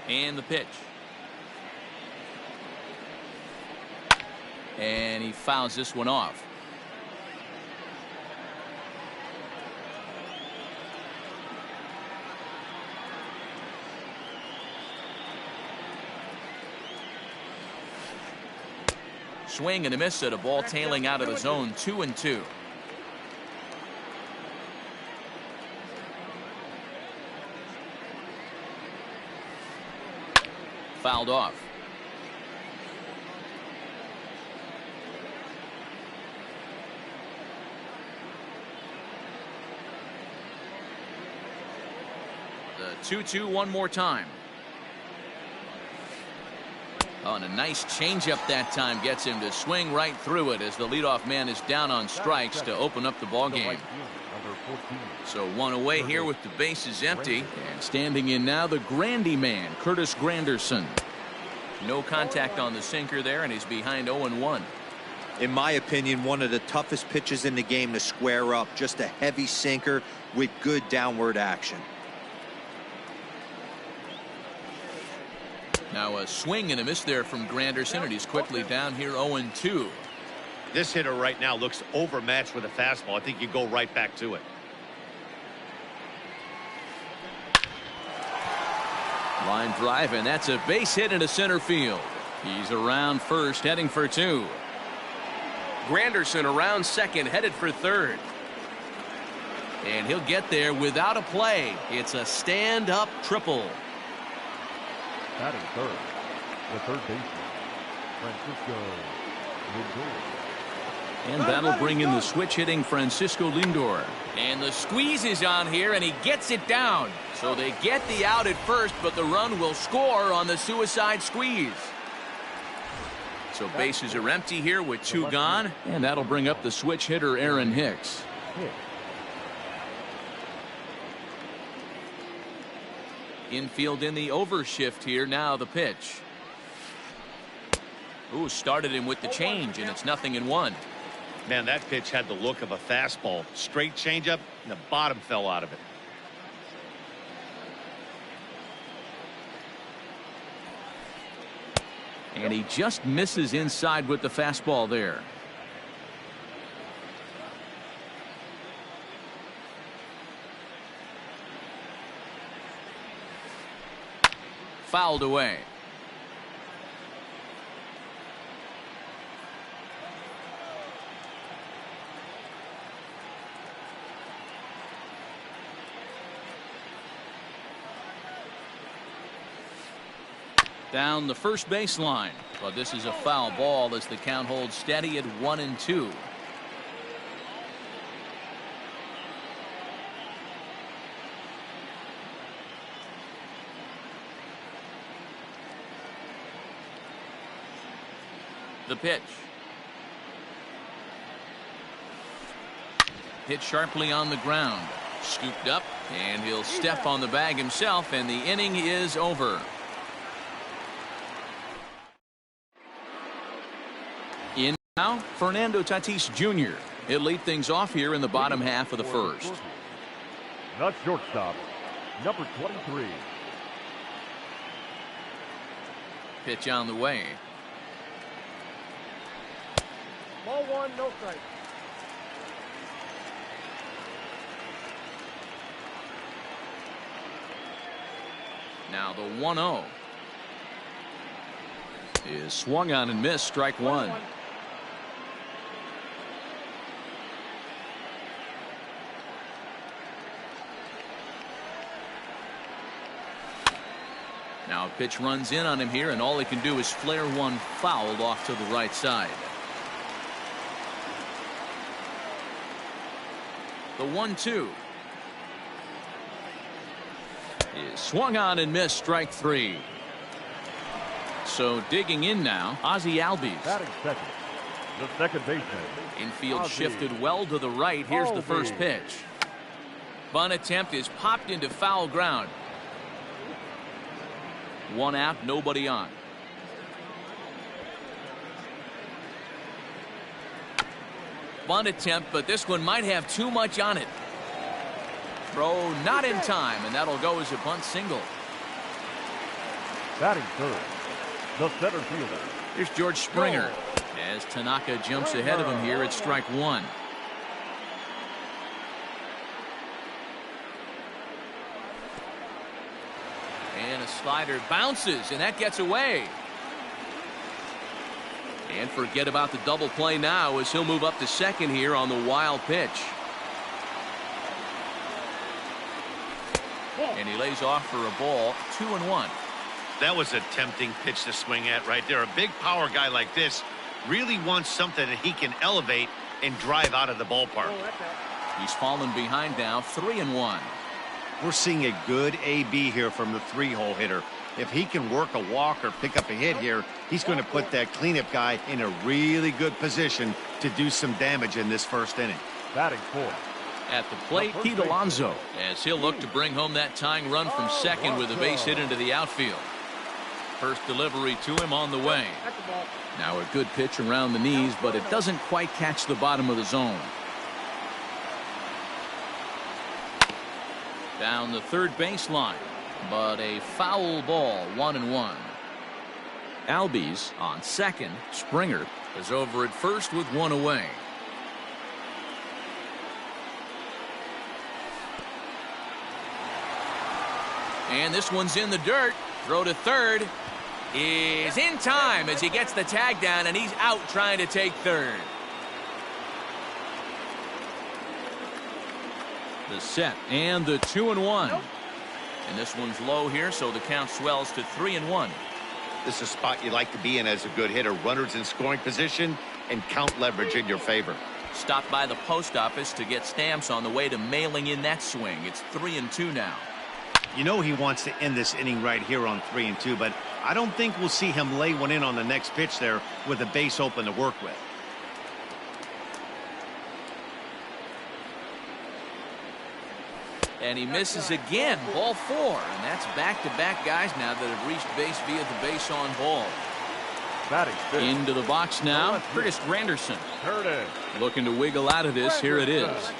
And the pitch. And he fouls this one off. Swing and a miss at a ball tailing out of the zone. 2-2. Fouled off. The 2-2 one more time. Oh, and a nice changeup that time gets him to swing right through it as the leadoff man is down on strikes to open up the ball game. So one away here with the bases empty, and standing in now the Grandy man, Curtis Granderson. No contact on the sinker there, and he's behind 0-1. In my opinion, one of the toughest pitches in the game to square up. Just a heavy sinker with good downward action. Now a swing and a miss there from Granderson, and he's quickly down here 0-2. This hitter right now looks overmatched with a fastball. I think you go right back to it. Line drive, and that's a base hit into center field. He's around first, heading for 2. Granderson around second, headed for third. And he'll get there without a play. It's a stand-up triple. Batting third, the third baseman, Francisco Lindor. And that'll bring in the switch hitting Francisco Lindor. And the squeeze is on here, and he gets it down. So they get the out at first, but the run will score on the suicide squeeze. So bases are empty here with 2 gone, and that'll bring up the switch hitter Aaron Hicks. Infield in the overshift here. Now the pitch. Ooh, started him with the change, and it's 0-1. Man, that pitch had the look of a fastball. Straight changeup, and the bottom fell out of it. And he just misses inside with the fastball there. Fouled away. Down the first baseline, but this is a foul ball as the count holds steady at 1-2. The pitch. Hit sharply on the ground. Scooped up, and he'll step on the bag himself, and the inning is over. In now, Fernando Tatis Jr. He'll lead things off here in the bottom half of the first. Not shortstop, number 23. Pitch on the way. Ball 1, no strike. Now the 1-0 is swung on and missed. Strike 1. Now a pitch runs in on him here, and all he can do is flare one foul off to the right side. The 1-2 is swung on and missed. Strike 3. So digging in now, Ozzie Albies. Batting second, the second baseman. Infield Ozzie shifted well to the right. Here's the first pitch. Bunt attempt is popped into foul ground. 1 out, nobody on. Bunt attempt, but this one might have too much on it. Throw not in time, and that'll go as a bunt single. Batting third, the center fielder. Here's George Springer as Tanaka jumps ahead of him here at strike one. And a slider bounces, and that gets away. And forget about the double play now as he'll move up to second here on the wild pitch. And he lays off for a ball, 2-1. That was a tempting pitch to swing at right there. A big power guy like this really wants something that he can elevate and drive out of the ballpark. He's fallen behind now, 3-1. We're seeing a good AB here from the three-hole hitter. If he can work a walk or pick up a hit here, he's going to put that cleanup guy in a really good position to do some damage in this first inning. Batting fourth. At the plate, Pete Alonso, as he'll look to bring home that tying run from second with a base hit into the outfield. First delivery to him on the way. Now a good pitch around the knees, but it doesn't quite catch the bottom of the zone. Down the third baseline, but a foul ball, 1-1. Albies on second. Springer is over at first with one away. And this one's in the dirt. Throw to third is in time as he gets the tag down, and he's out trying to take third. The set and the 2-1. And this one's low here, so the count swells to 3-1. This is a spot you like to be in as a good hitter. Runners in scoring position and count leverage in your favor. Stopped by the post office to get stamps on the way to mailing in that swing. It's 3-2 now. You know he wants to end this inning right here on 3-2, but I don't think we'll see him lay one in on the next pitch there with a base open to work with. And he misses again, ball four. And that's back-to-back guys now that have reached base via the base on ball. Batting fifth. Into the box now, Curtis Granderson. Curtis. Looking to wiggle out of this. Here it is.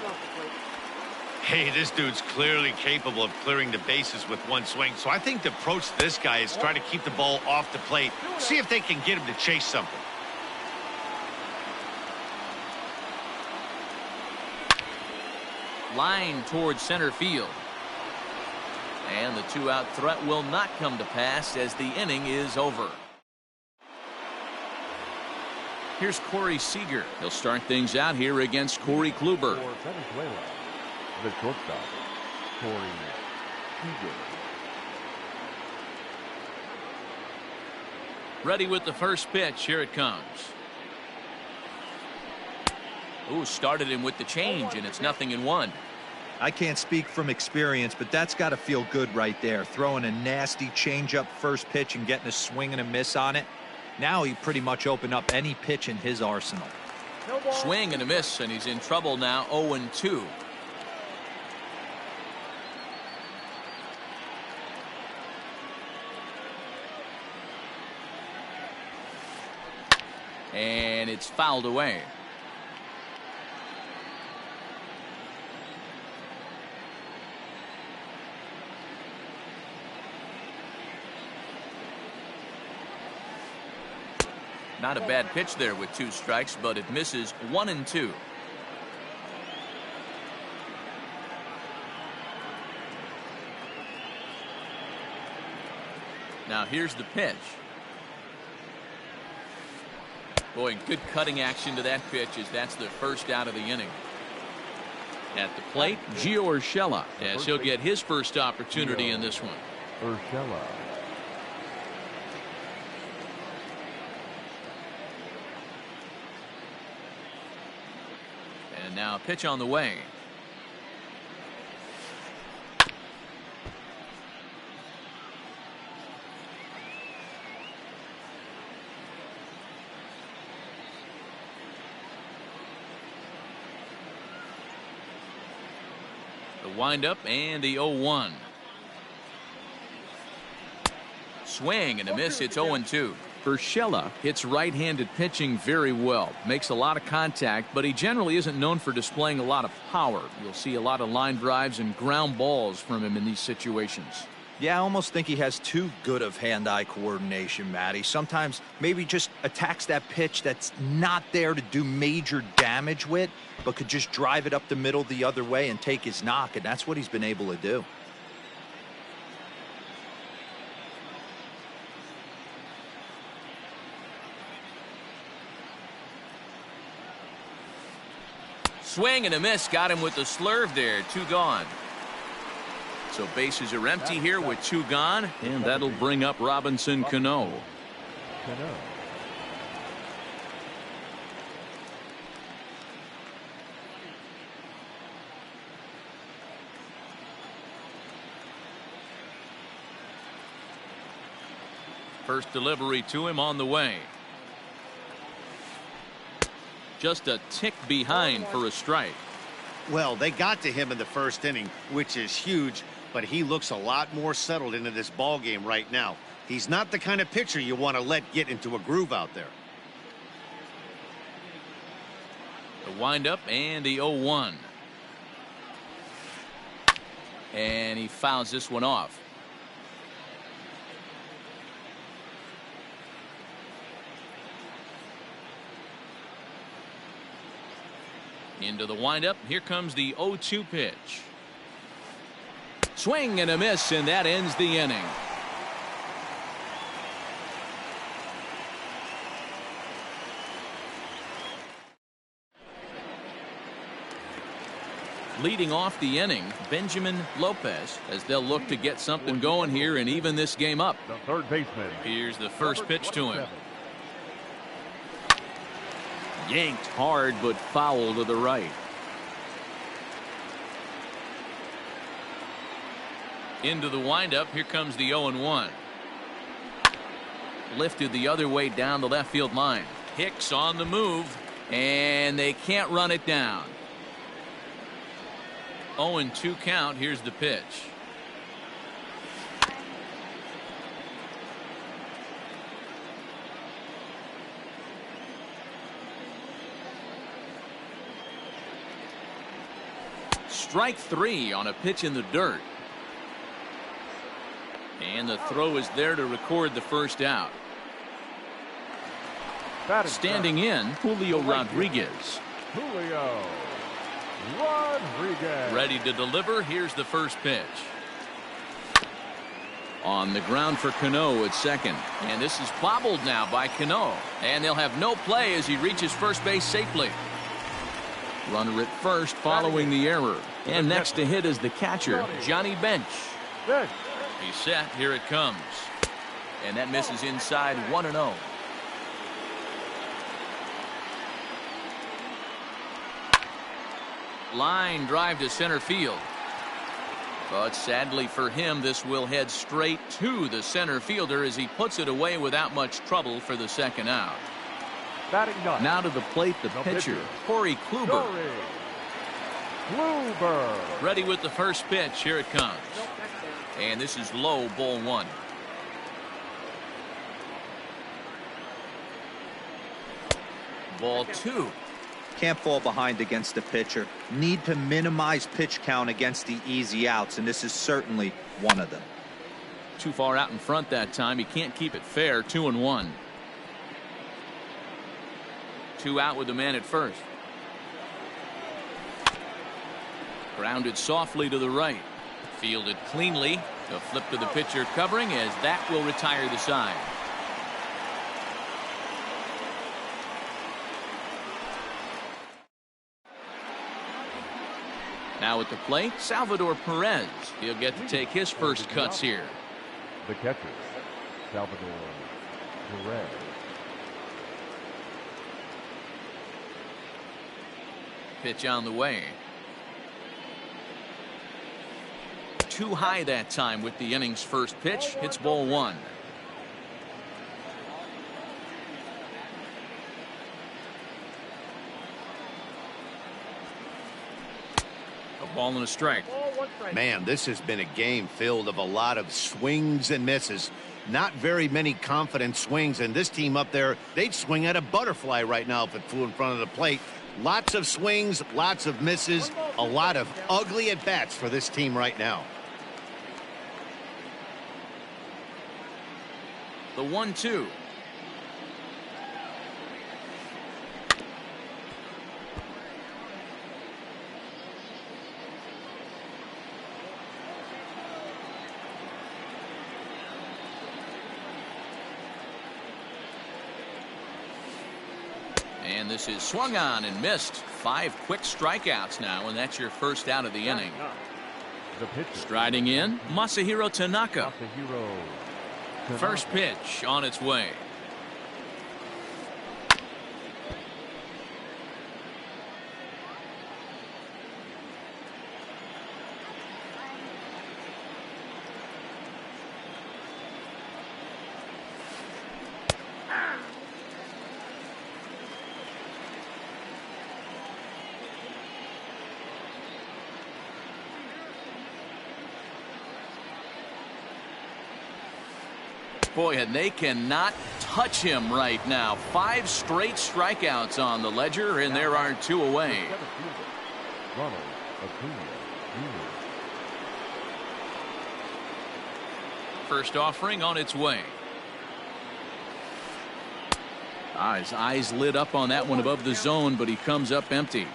Hey, this dude's clearly capable of clearing the bases with one swing. So I think the approach to this guy is try to keep the ball off the plate. See if they can get him to chase something. Line towards center field. And the two-out threat will not come to pass as the inning is over. Here's Corey Seager. He'll start things out here against Corey Kluber. For Venezuela, the shortstop, Corey Seager. Ready with the first pitch. Here it comes. Ooh, started him with the change, and it's 0-1. I can't speak from experience, but that's got to feel good right there. Throwing a nasty changeup first pitch and getting a swing and a miss on it. Now he pretty much opened up any pitch in his arsenal. Swing and a miss, and he's in trouble now, 0-2. And it's fouled away. Not a bad pitch there with 2 strikes, but it misses 1-2. Now here's the pitch. Boy, good cutting action to that pitch as that's the first out of the inning. At the plate, Gio Urshela, as he'll get his first opportunity in this one. Urshela. And now a pitch on the way. The windup and the 0-1. Swing and a miss. It's 0-2. Urshela hits right-handed pitching very well. Makes a lot of contact, but he generally isn't known for displaying a lot of power. You'll see a lot of line drives and ground balls from him in these situations. Yeah, I almost think he has too good of hand-eye coordination, Matty. Sometimes maybe just attacks that pitch that's not there to do major damage with, but could just drive it up the middle the other way and take his knock, and that's what he's been able to do. Swing and a miss. Got him with the slurve there. 2 gone. So bases are empty here with 2 gone, and that'll bring up Robinson Cano. First delivery to him on the way. Just a tick behind for a strike. Well, they got to him in the first inning, which is huge, but he looks a lot more settled into this ball game right now. He's not the kind of pitcher you want to let get into a groove out there. The windup and the 0-1. And he fouls this one off. Into the windup. Here comes the 0-2 pitch. Swing and a miss, and that ends the inning. Leading off the inning, Benjamin Lopez, as they'll look to get something going here and even this game up. The third baseman. Here's the first pitch to him. Yanked hard, but foul to the right. Into the windup. Here comes the 0-1. Lifted the other way down the left field line. Hicks on the move, and they can't run it down. 0-2 count. Here's the pitch. Strike 3 on a pitch in the dirt. And the throw is there to record the first out. Standing in, Julio Rodriguez. Julio Rodriguez. Ready to deliver. Here's the first pitch. On the ground for Cano at second. And this is bobbled now by Cano. And they'll have no play as he reaches first base safely. Runner at first following the error. And next to hit is the catcher, Johnny Bench. He's set. Here it comes. And that misses inside. 1-0. Line drive to center field. But sadly for him, this will head straight to the center fielder as he puts it away without much trouble for the second out. Now to the plate, the pitcher, Corey Kluber. Ready with the first pitch. Here it comes. And this is low, ball 1. Ball 2. Can't fall behind against the pitcher. Need to minimize pitch count against the easy outs, and this is certainly one of them. Too far out in front that time. He can't keep it fair. 2-1. 2 out with the man at first. Grounded softly to the right. Fielded cleanly. The flip to the pitcher covering as that will retire the side. Now at the plate, Salvador Perez. He'll get to take his first cuts here. The catcher, Salvador Perez. Pitch on the way. Too high that time with the inning's first pitch. Hits ball 1. A ball and a strike. Man, this has been a game filled of a lot of swings and misses. Not very many confident swings, and this team up there, they'd swing at a butterfly right now if it flew in front of the plate. Lots of swings, lots of misses, a lot of ugly at-bats for this team right now. The 1-2. And this is swung on and missed. 5 quick strikeouts now, and that's your first out of the inning. The pitcher. Striding in, Masahiro Tanaka. Masahiro Tanaka. First pitch on its way. Boy, and they cannot touch him right now. 5 straight strikeouts on the ledger, and there are 2 away. Ronald Acuna Jr. First offering on its way. His eyes lit up on that one above the zone, but he comes up empty.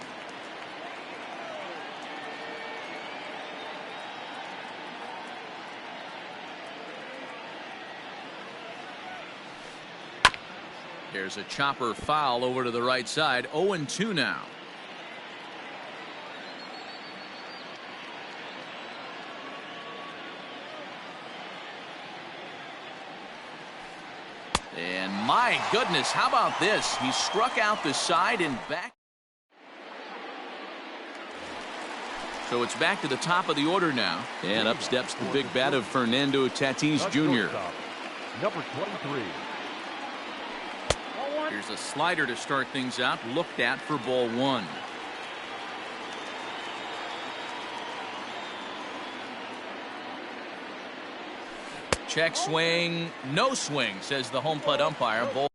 There's a chopper foul over to the right side. 0-2 now. And my goodness, how about this? He struck out the side and back. So it's back to the top of the order now. And up steps the big bat of Fernando Tatis Jr. Number 23. Here's a slider to start things out. Looked at for ball 1. Check swing. No swing, says the home plate umpire. Ball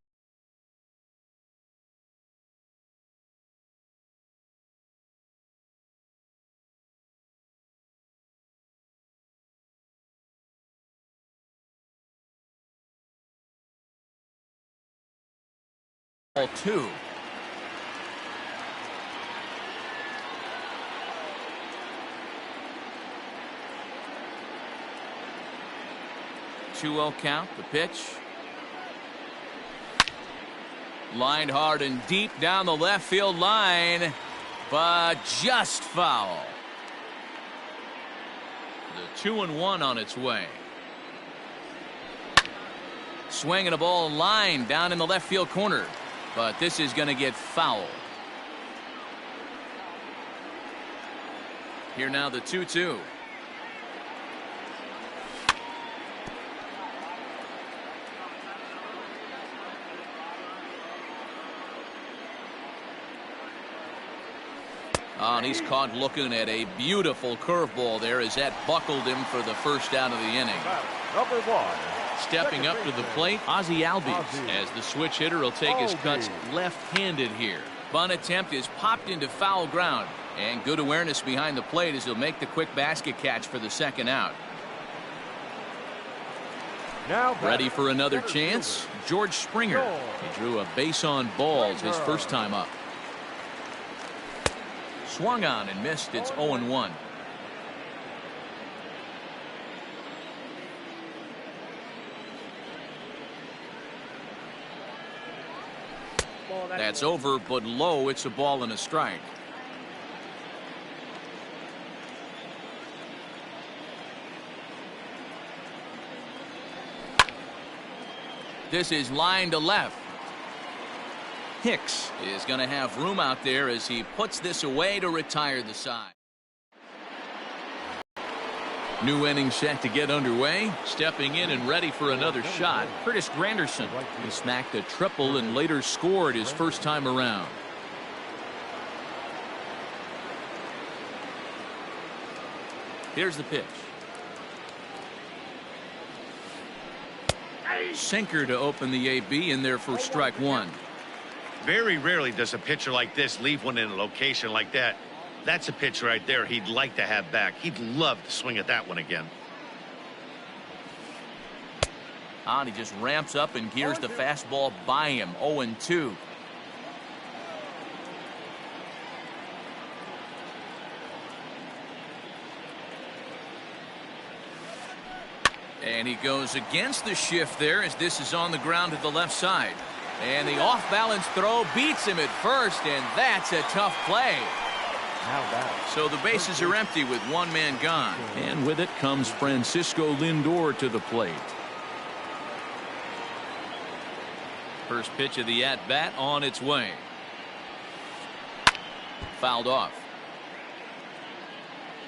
2. Two-0 count. The pitch. Lined hard and deep down the left field line, but just foul. The 2-1 on its way. Swinging a ball line down in the left field corner. But this is going to get foul. Here now the 2-2. Oh, and he's caught looking at a beautiful curveball there as that buckled him for the first out of the inning. Number 1. Stepping up to the plate, Ozzie Albies, as the switch hitter will take his cuts left-handed here. Bunt attempt is popped into foul ground, and good awareness behind the plate as he'll make the quick basket catch for the second out. Now ready for another chance, George Springer. He drew a base on balls his first time up. Swung on and missed. It's 0-1. That's over, but low. It's a ball and a strike. This is line to left. Hicks is going to have room out there as he puts this away to retire the side. New inning set to get underway. Stepping in and ready for another shot, Curtis Granderson. He smacked a triple and later scored his first time around. Here's the pitch. Sinker to open the AB in there for strike 1. Very rarely does a pitcher like this leave one in a location like that. That's a pitch right there he'd like to have back. He'd love to swing at that one again. And he just ramps up and gears the fastball by him. 0-2. And he goes against the shift there as this is on the ground to the left side. And the off-balance throw beats him at first, and that's a tough play. So the bases are empty with one man gone. And with it comes Francisco Lindor to the plate. First pitch of the at-bat on its way. Fouled off.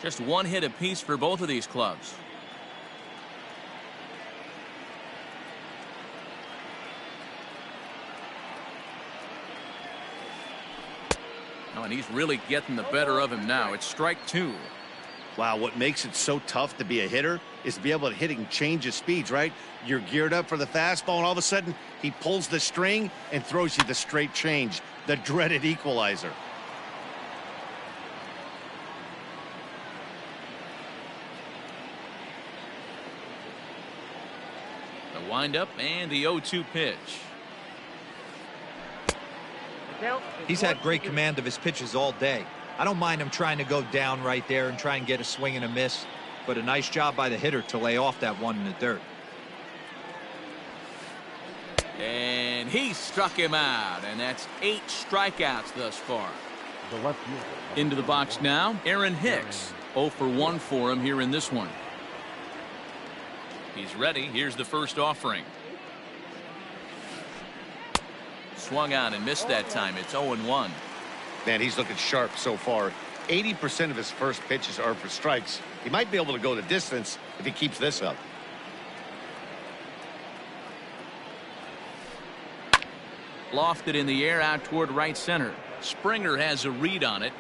Just one hit apiece for both of these clubs. Oh, and he's really getting the better of him now. It's strike 2. Wow, what makes it so tough to be a hitter is to be able to hit and change his speeds, right? You're geared up for the fastball, and all of a sudden, he pulls the string and throws you the straight change, the dreaded equalizer. The windup and the 0-2 pitch. He's had great command of his pitches all day. I don't mind him trying to go down right there and try and get a swing and a miss, but a nice job by the hitter to lay off that one in the dirt. And he struck him out, and that's 8 strikeouts thus far. The left fielder. Into the box now, Aaron Hicks. 0 for 1 for him here in this one. He's ready. Here's the first offering. Swung on and missed that time. It's 0-1. Man, he's looking sharp so far. 80% of his first pitches are for strikes. He might be able to go the distance if he keeps this up. Lofted in the air out toward right center. Springer has a read on it.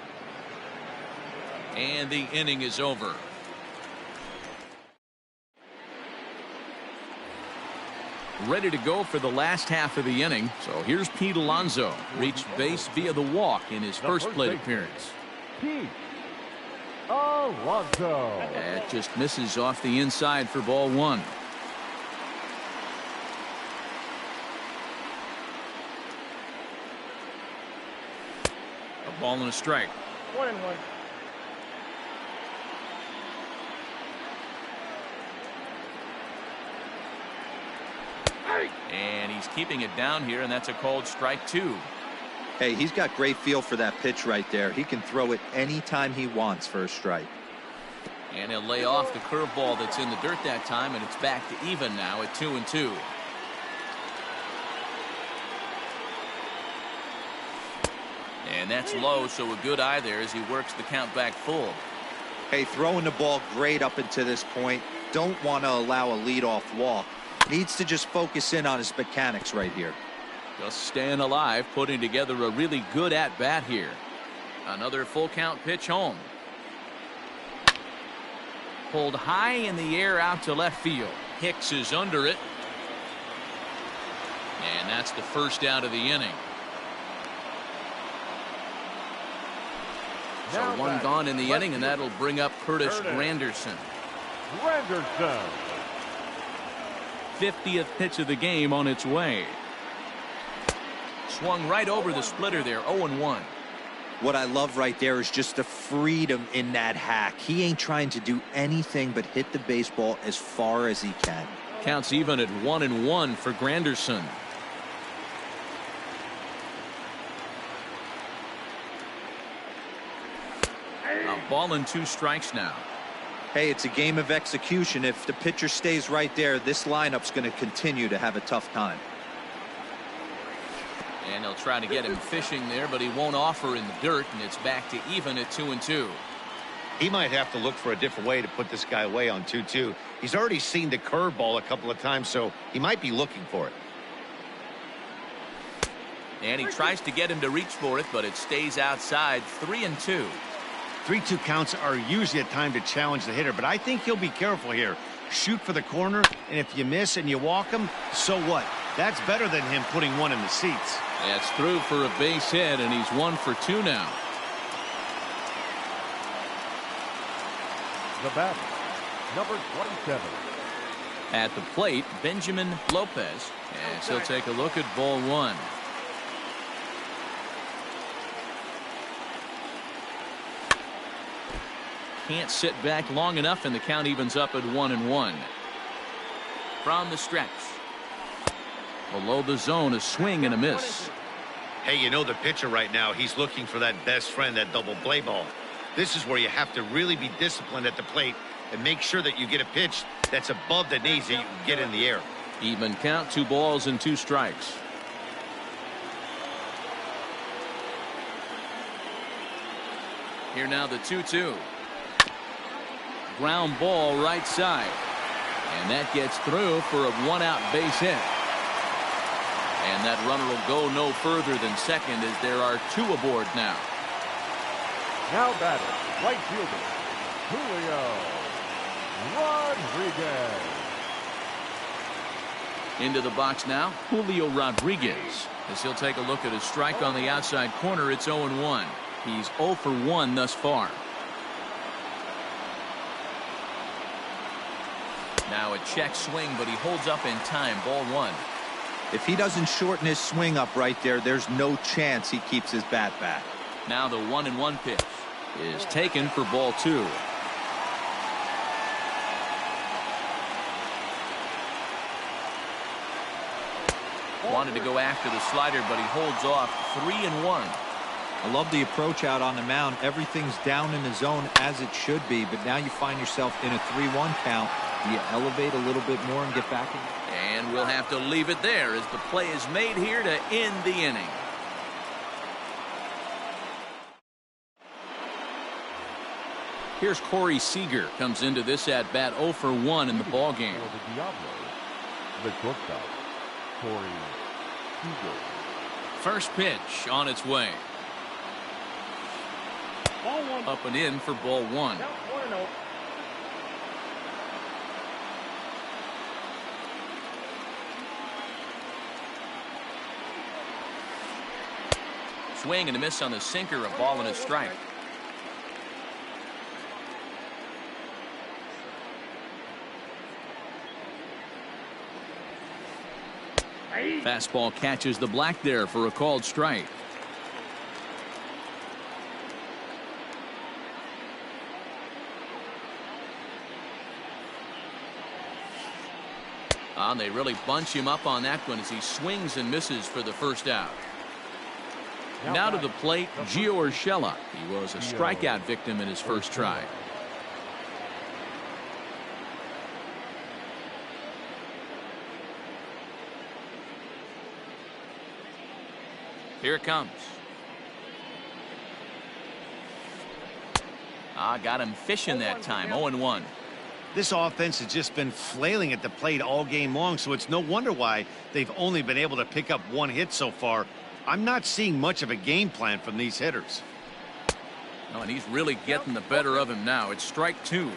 And the inning is over. Ready to go for the last half of the inning. So here's Pete Alonso. Reached base via the walk in his first plate appearance. Pete Alonso. That just misses off the inside for ball 1. A ball and a strike. 1-1. And he's keeping it down here, and that's a called strike 2. Hey, he's got great feel for that pitch right there. He can throw it anytime he wants for a strike. And he'll lay off the curveball that's in the dirt that time, and it's back to even now at 2-2. And that's low, so a good eye there as he works the count back full. Hey, throwing the ball great up until this point. Don't want to allow a leadoff walk. Needs to just focus in on his mechanics right here. Just staying alive, putting together a really good at-bat here. Another full count pitch home. Pulled high in the air out to left field. Hicks is under it. And that's the first out of the inning. So one gone in the inning, and that'll bring up Curtis Granderson. 50th pitch of the game on its way. Swung right over the splitter there. 0-1. What I love right there is just the freedom in that hack. He ain't trying to do anything but hit the baseball as far as he can. Counts even at 1-1 for Granderson. A ball and 2 strikes now. Hey, it's a game of execution. If the pitcher stays right there, this lineup's going to continue to have a tough time. And they'll try to get him fishing there, but he won't offer in the dirt, and it's back to even at 2-2. He might have to look for a different way to put this guy away on 2-2. He's already seen the curveball a couple of times, so he might be looking for it. And he tries to get him to reach for it, but it stays outside. 3-2. 3-2 counts are usually a time to challenge the hitter, but I think he'll be careful here. Shoot for the corner, and if you miss and you walk him, so what? That's better than him putting one in the seats. That's through for a base hit, and he's 1 for 2 now. The batter, number 27. At the plate, Benjamin Lopez, and he'll take a look at ball one. Can't sit back long enough, and the count evens up at 1-1. From the stretch. Below the zone, a swing and a miss. Hey, you know the pitcher right now, he's looking for that best friend, that double play ball. This is where you have to really be disciplined at the plate and make sure that you get a pitch that's above the knees that you can get in the air. Even count, 2 balls and 2 strikes. Here now the 2-2. Ground ball right side. And that gets through for a 1-out base hit. And that runner will go no further than second as there are 2 aboard now. Now batting, right fielder, Julio Rodriguez. Into the box now, Julio Rodriguez. As he'll take a look at his strike on the outside corner, it's 0-1. He's 0 for 1 thus far. Now a check swing, but he holds up in time. Ball 1. If he doesn't shorten his swing up right there, there's no chance he keeps his bat back. Now the 1-1 pitch is taken for ball 2. Wanted to go after the slider, but he holds off. 3-1. I love the approach out on the mound. Everything's down in the zone as it should be, but now you find yourself in a 3-1 count. Do you elevate a little bit more and get back in? And we'll have to leave it there as the play is made here to end the inning. Here's Corey Seager, comes into this at bat 0 for 1 in the ball game. For the Diablos, the shortstop, Corey Seager. First pitch on its way. Ball 1. Up and in for ball 1. Count 1-0. Swing and a miss on the sinker, a ball and a strike. Fastball catches the black there for a called strike. And they really bunch him up on that one as he swings and misses for the first out. Now to the plate, Gio Urshela. He was a strikeout victim in his first try. Here it comes. Got him fishing that time. 0-1. This offense has just been flailing at the plate all game long, so it's no wonder why they've only been able to pick up 1 hit so far. I'm not seeing much of a game plan from these hitters. Oh, and he's really getting the better of him now. It's strike 2.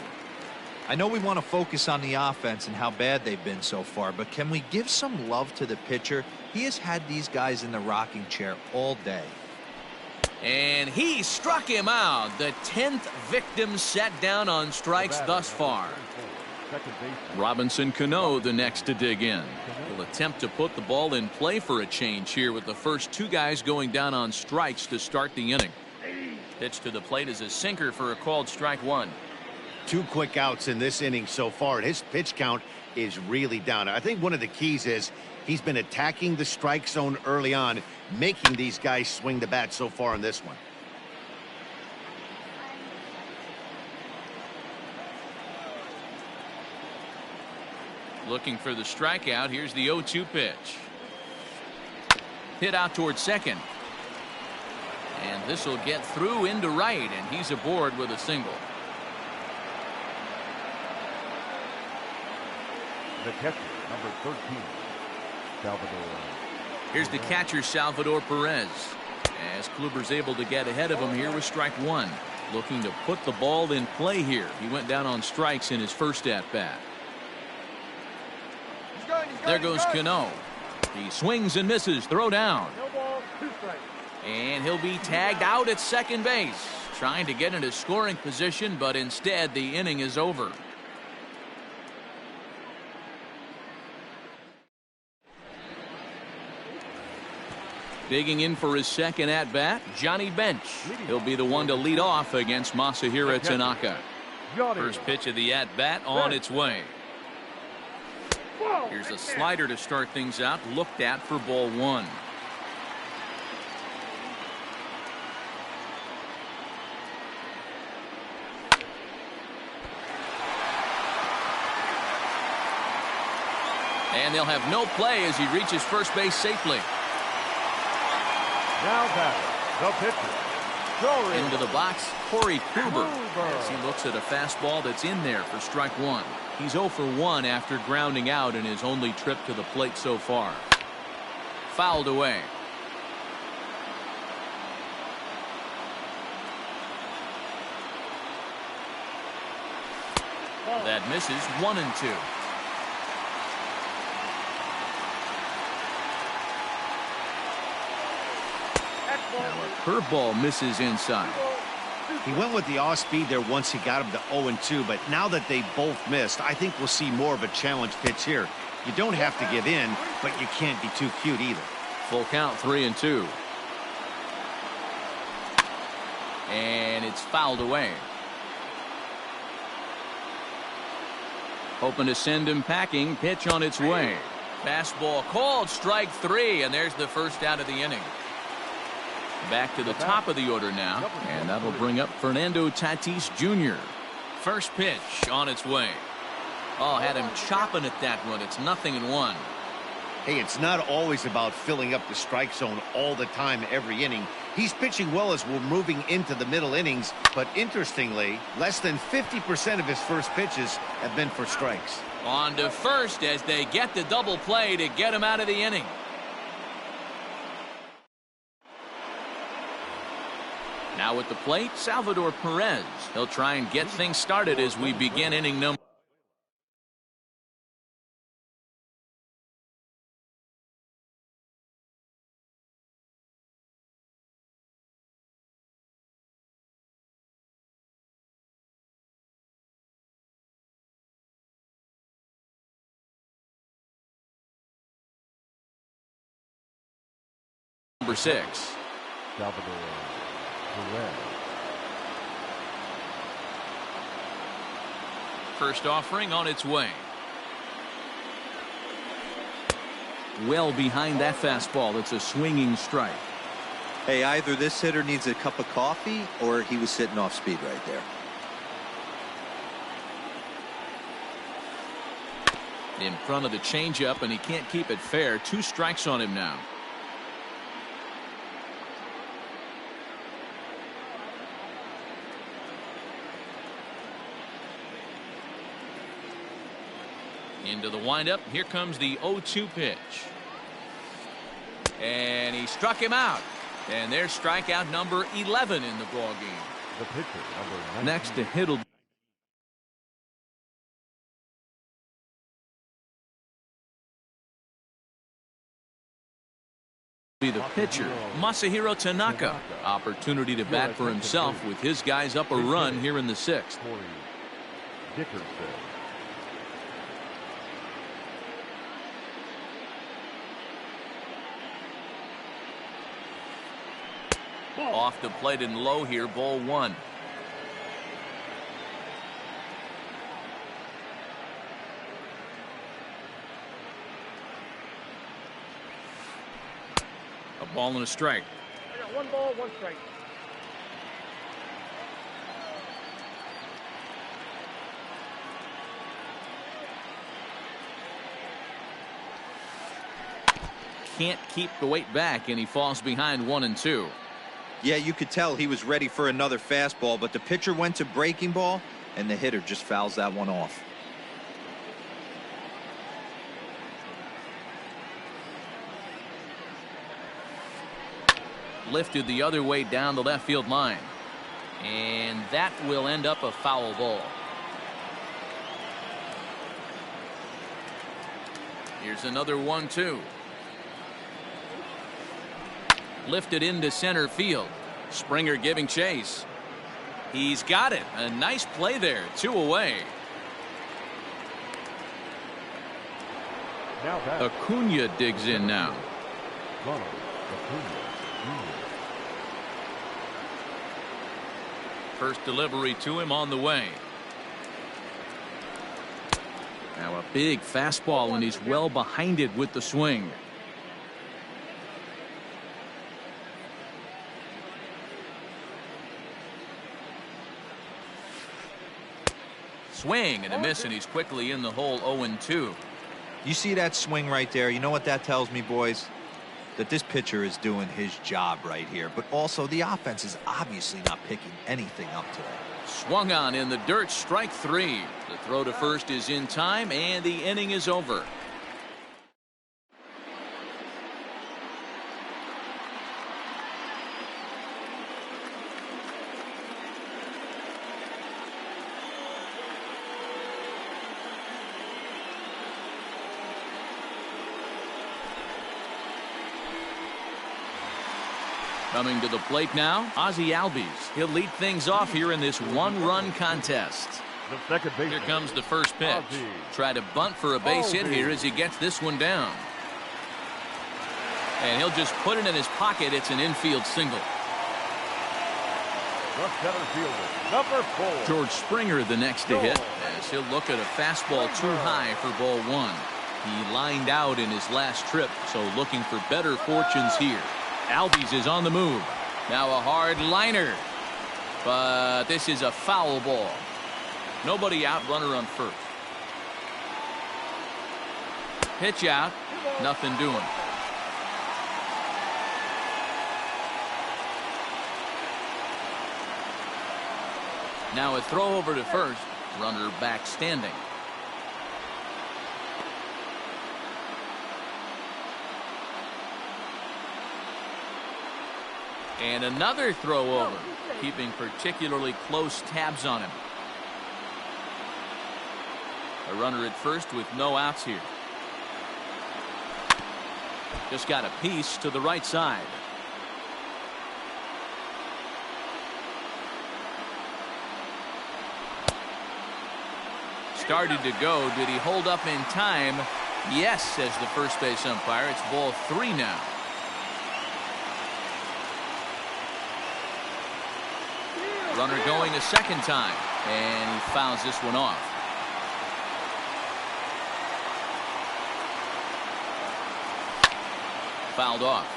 I know we want to focus on the offense and how bad they've been so far, but can we give some love to the pitcher? He has had these guys in the rocking chair all day. And he struck him out. The 10th victim set down on strikes thus far. Robinson Cano the next to dig in. He'll attempt to put the ball in play for a change here with the first 2 guys going down on strikes to start the inning. Pitch to the plate is a sinker for a called strike 1. 2 quick outs in this inning so far, and his pitch count is really down. I think one of the keys is he's been attacking the strike zone early on, making these guys swing the bat so far in this one. Looking for the strikeout. Here's the 0-2 pitch. Hit out towards second. And this will get through into right, and he's aboard with a single. The catcher, number 13, Salvador. Here's the catcher, Salvador Perez. As Kluber's able to get ahead of him here with strike 1. Looking to put the ball in play here. He went down on strikes in his first at-bat. There goes Cano. He swings and misses. Throw down. No ball, 2 strikes. And he'll be tagged out at second base. Trying to get into scoring position, but instead the inning is over. Digging in for his second at-bat, Johnny Bench. He'll be the one to lead off against Masahiro Tanaka. First pitch of the at-bat on its way. Here's a slider to start things out, looked at for ball one. And they'll have no play as he reaches first base safely. Now batting, the pitcher, Corey. Into the box, Corey Kluber, as he looks at a fastball that's in there for strike one. He's 0 for 1 after grounding out in his only trip to the plate so far. Fouled away. That misses 1-2. Now a curveball misses inside. He went with the off speed there once he got him to 0-2, but now that they both missed, I think we'll see more of a challenge pitch here. You don't have to give in, but you can't be too cute either. Full count, 3-2. And it's fouled away. Hoping to send him packing. Pitch on its way. Fastball called, strike 3, and there's the first out of the inning. Back to the top of the order now, and that'll bring up Fernando Tatis Jr. First pitch on its way. Oh, had him chopping at that one. It's 0-1. Hey, it's not always about filling up the strike zone all the time every inning. He's pitching well as we're moving into the middle innings, but interestingly, less than 50% of his first pitches have been for strikes. On to first as they get the double play to get him out of the inning. Now at the plate, Salvador Perez. He'll try and get things started as we begin inning number. Number 6. Salvador Perez. First offering on its way. Well behind that fastball. It's a swinging strike. Hey, either this hitter needs a cup of coffee or he was sitting off speed right there. In front of the changeup, and he can't keep it fair. 2 strikes on him now. Into the windup. Here comes the 0-2 pitch. And he struck him out. And there's strikeout number 11 in the ball game. The pitcher, number 19. Next to hit will be the pitcher, Masahiro Tanaka. Opportunity to bat for himself with his guys up a run here in the 6th. Corey Dickerson. Off the plate and low here, ball 1. A ball and a strike. I got 1 ball, 1 strike. Can't keep the weight back, and he falls behind 1-2. Yeah, you could tell he was ready for another fastball, but the pitcher went to breaking ball, and the hitter just fouls that one off. Lifted the other way down the left field line. And that will end up a foul ball. Here's another 1-2. Lifted into center field. Springer giving chase. He's got it. A nice play there. 2 away. Now back. Acuna digs in now. Ronald First delivery to him on the way. Now a big fastball, and he's well behind it with the swing. Swing and a miss, and he's quickly in the hole. 0-2. You see that swing right there? You know what that tells me, boys? That this pitcher is doing his job right here, but also the offense is obviously not picking anything up today. Swung on in the dirt, strike 3. The throw to first is in time, and the inning is over. Coming to the plate now, Ozzie Albies. He'll lead things off here in this one-run contest. The second baseman. Here comes the first pitch. Albies. Try to bunt for a base hit here as he gets this one down. And he'll just put it in his pocket. It's an infield single. The center fielder, number 4. George Springer the next to hit, as he'll look at a fastball too high for ball 1. He lined out in his last trip, so looking for better fortunes here. Albies is on the move. Now a hard liner. But this is a foul ball. Nobody out, runner on first. Pitch out. Nothing doing. Now a throw over to first. Runner back standing. And another throw over, keeping particularly close tabs on him. A runner at first with no outs here. Just got a piece to the right side. Started to go. Did he hold up in time? Yes, says the first base umpire. It's ball 3 now. Runner going a second time, and he fouls this one off. Fouled off.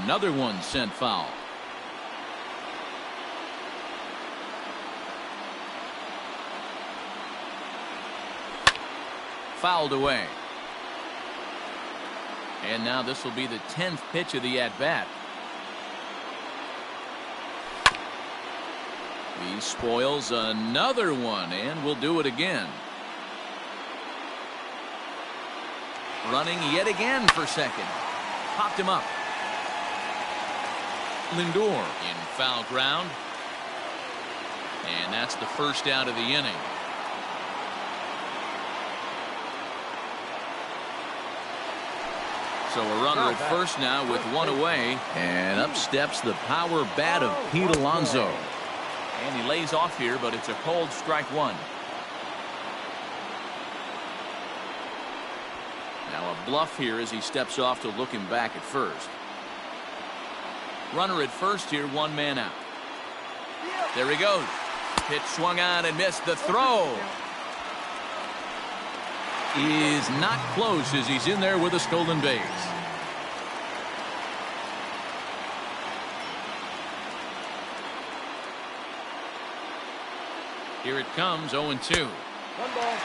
Another one sent foul. Fouled away. And now this will be the 10th pitch of the at-bat. He spoils another one, and will do it again. Running yet again for second. Popped him up. Lindor in foul ground. And that's the first out of the inning. So a runner at first now with one away, and up steps the power bat of Pete Alonso. And he lays off here, but it's a cold strike 1. Now a bluff here as he steps off to look him back at first. Runner at first here, 1 man out. There he goes. Pitch swung on and missed. The throw is not close as he's in there with a stolen base. Here it comes, 0-2. 1 ball,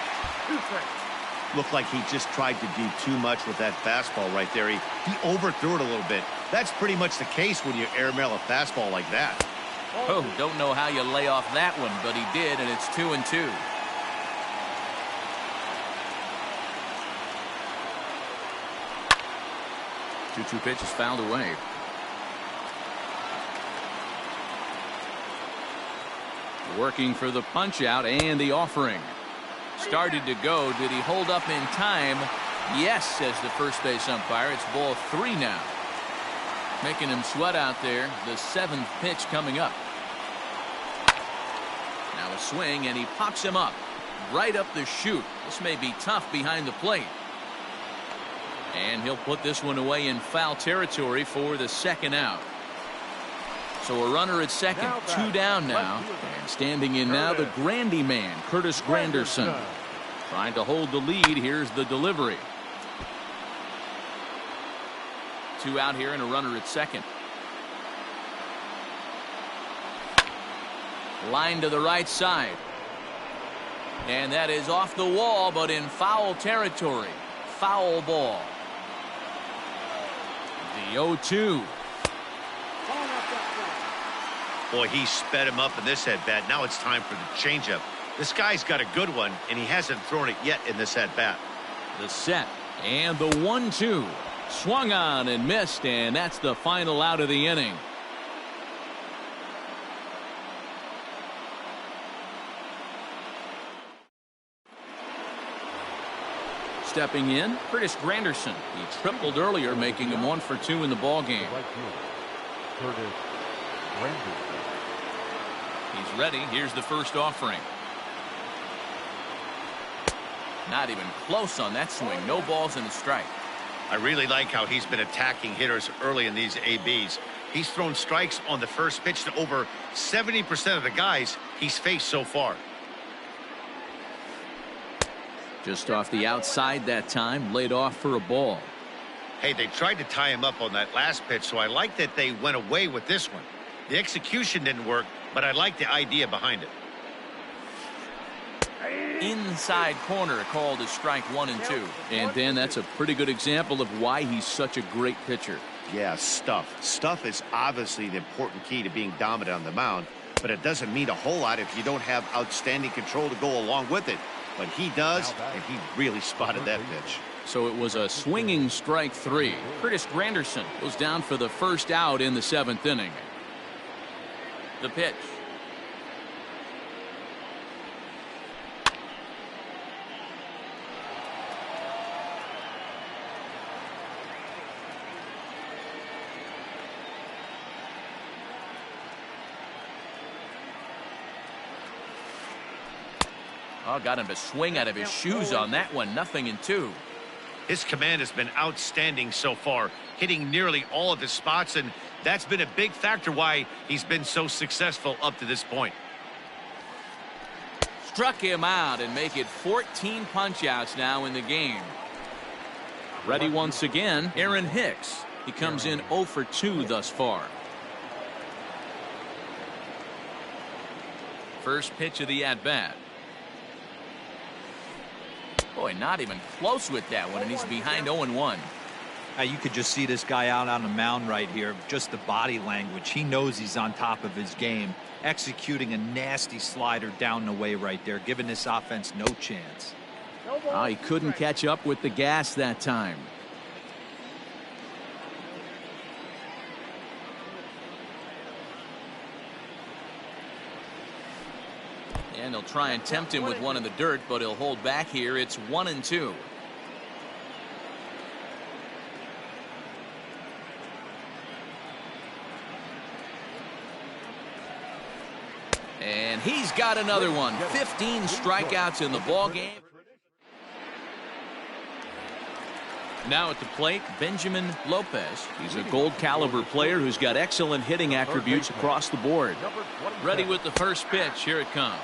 2 strikes. Looked like he just tried to do too much with that fastball right there. He overthrew it a little bit. That's pretty much the case when you airmail a fastball like that. Oh, don't know how you lay off that one, but he did, and it's 2-2. Two pitch is fouled away. Working for the punch out and the offering. Started to go. Did he hold up in time? Yes, says the first base umpire. It's ball 3 now. Making him sweat out there. The 7th pitch coming up. Now a swing, and he pops him up. right up the chute. This may be tough behind the plate. And he'll put this one away in foul territory for the second out. So a runner at second, 2 down now. And standing in now, the Grandy man, Curtis Granderson. Trying to hold the lead. Here's the delivery. 2 out here and a runner at second. Line to the right side. And that is off the wall, but in foul territory. Foul ball. The 0-2. Boy, he sped him up in this at-bat. Now it's time for the changeup. This guy's got a good one, and he hasn't thrown it yet in this at-bat. The set and the 1-2. Swung on and missed, and that's the final out of the inning. Stepping in, Curtis Granderson. He tripled earlier, making him 1 for 2 in the ball game. Curtis Granderson. He's ready. Here's the first offering. Not even close on that swing. No balls and a strike. I really like how he's been attacking hitters early in these ABs. He's thrown strikes on the first pitch to over 70% of the guys he's faced so far. Just off the outside that time, laid off for a ball. Hey, they tried to tie him up on that last pitch, so I like that they went away with this one. The execution didn't work, but I like the idea behind it. Inside corner called as strike 1 and 2. And Dan, that's a pretty good example of why he's such a great pitcher. Yeah, stuff. Stuff is obviously the important key to being dominant on the mound, but it doesn't mean a whole lot if you don't have outstanding control to go along with it. But he does, and he really spotted that pitch. So it was a swinging strike 3. Curtis Granderson goes down for the first out in the 7th inning. The pitch. Oh, got him to swing out of his shoes on that one. 0-2. His command has been outstanding so far, hitting nearly all of his spots, and that's been a big factor why he's been so successful up to this point. Struck him out and make it 14 punch-outs now in the game. Ready once again, Aaron Hicks. He comes in 0 for 2 thus far. First pitch of the at-bat. Boy, not even close with that one, and he's behind 0-1. You could just see this guy out on the mound right here. Just the body language. He knows he's on top of his game. Executing a nasty slider down the way right there, giving this offense no chance. Oh, he couldn't catch up with the gas that time. And they'll try and tempt him with one in the dirt, but he'll hold back here. It's 1-2. And he's got another one. 15 strikeouts in the ball game. Now at the plate, Benjamin Lopez. He's a gold caliber player who's got excellent hitting attributes across the board. Ready with the first pitch. Here it comes.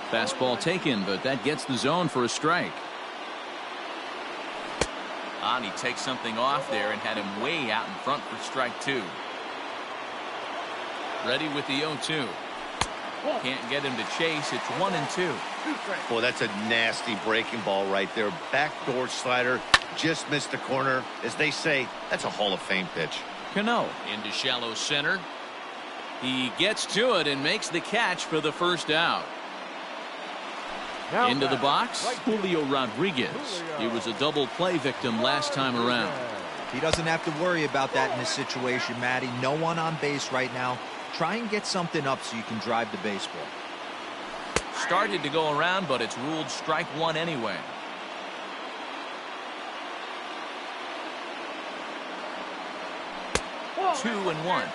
Fastball taken, but that gets the zone for a strike. And he takes something off there and had him way out in front for strike 2. Ready with the 0-2. Can't get him to chase. It's 1-2. Boy, that's a nasty breaking ball right there. Backdoor slider. Just missed the corner. As they say, that's a Hall of Fame pitch. Cano into shallow center. He gets to it and makes the catch for the first out. Into the box, Julio Rodriguez. He was a double play victim last time around. He doesn't have to worry about that in this situation, Matty. No one on base right now. Try and get something up so you can drive the baseball. Started to go around, but it's ruled strike 1 anyway. Two and 1.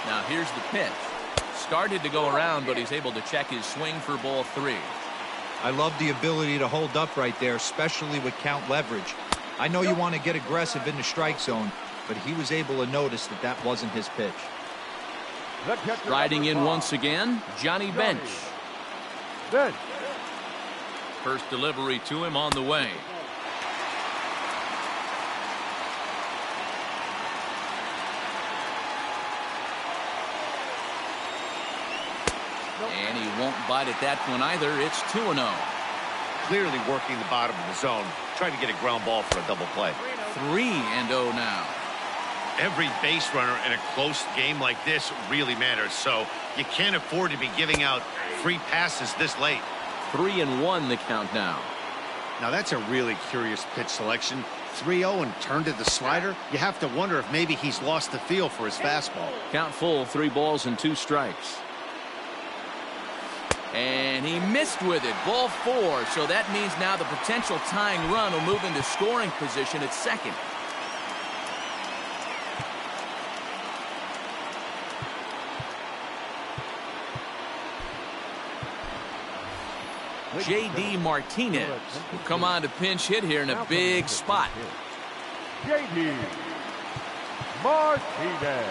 Now here's the pitch. started to go around, but he's able to check his swing for ball 3. I love the ability to hold up right there, especially with count leverage. I know you want to get aggressive in the strike zone, but he was able to notice that that wasn't his pitch. Riding in once again, Johnny Bench. Bench. First delivery to him on the way. And he won't bite at that one either. It's 2-0. Clearly working the bottom of the zone, trying to get a ground ball for a double play. 3-0 now. Every base runner in a close game like this really matters, so you can't afford to be giving out free passes this late. 3-1 the count now. Now that's a really curious pitch selection. 3-0 and turned to the slider. You have to wonder if maybe he's lost the feel for his fastball. Count full, 3 balls and 2 strikes. And he missed with it. Ball 4. So that means now the potential tying run will move into scoring position at second. J.D. Martinez will come on to pinch hit here in a big spot. J.D. Martinez.